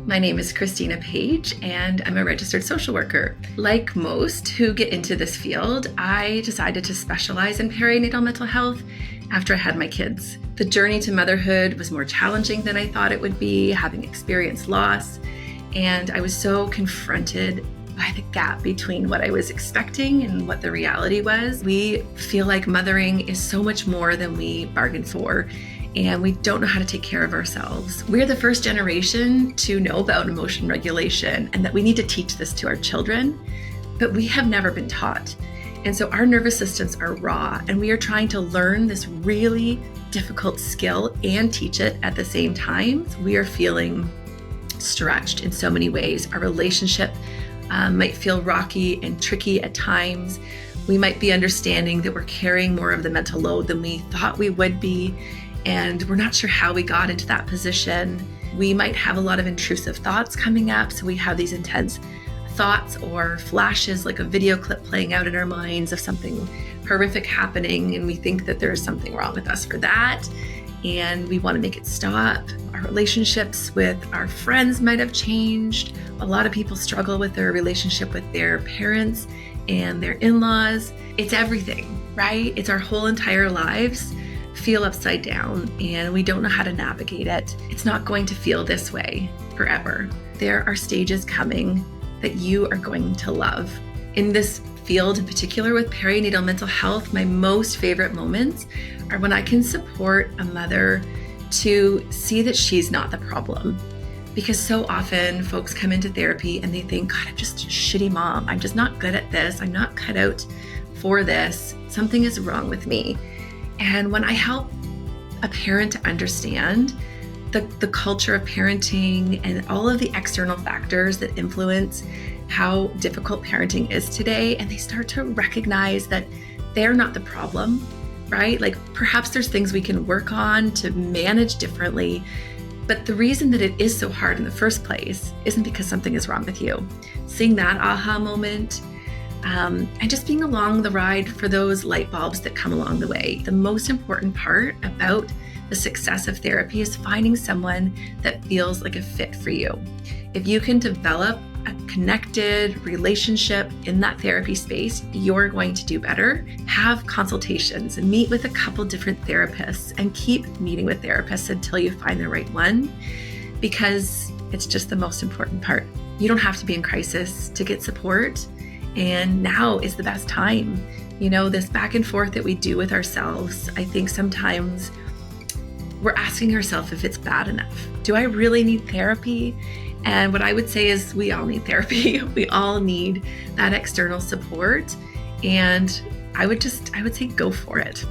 My name is Christina Page, and I'm a registered social worker. Like most who get into this field, I decided to specialize in perinatal mental health after I had my kids. The journey to motherhood was more challenging than I thought it would be, having experienced loss, and I was so confronted by the gap between what I was expecting and what the reality was. We feel like mothering is so much more than we bargained for, and we don't know how to take care of ourselves. We're the first generation to know about emotion regulation and that we need to teach this to our children, but we have never been taught. And so our nervous systems are raw, and we are trying to learn this really difficult skill and teach it at the same time. We are feeling stretched in so many ways. Our relationship might feel rocky and tricky at times. We might be understanding that we're carrying more of the mental load than we thought we would be, and we're not sure how we got into that position. We might have a lot of intrusive thoughts coming up, so we have these intense thoughts or flashes, like a video clip playing out in our minds of something horrific happening, and we think that there's something wrong with us for that, and we want to make it stop. Our relationships with our friends might have changed. A lot of people struggle with their relationship with their parents and their in-laws. It's everything, right? It's our whole entire lives feel upside down, and we don't know how to navigate it. It's not going to feel this way forever. There are stages coming that you are going to love. In this field in particular with perinatal mental health, my most favorite moments are when I can support a mother to see that she's not the problem. Because so often folks come into therapy and they think, God, I'm just a shitty mom. I'm just not good at this. I'm not cut out for this. Something is wrong with me. And when I help a parent to understand the culture of parenting and all of the external factors that influence how difficult parenting is today, and they start to recognize that they're not the problem, right? Like perhaps there's things we can work on to manage differently, but the reason that it is so hard in the first place isn't because something is wrong with you. Seeing that aha moment, and just being along the ride for those light bulbs that come along the way. The most important part about the success of therapy is finding someone that feels like a fit for you. If you can develop a connected relationship in that therapy space, you're going to do better. Have consultations and meet with a couple different therapists, and keep meeting with therapists until you find the right one, because it's just the most important part. You don't have to be in crisis to get support. And now is the best time. You know, this back and forth that we do with ourselves, I think sometimes we're asking ourselves if it's bad enough. Do I really need therapy? And what I would say is we all need therapy. We all need that external support. And I would say go for it.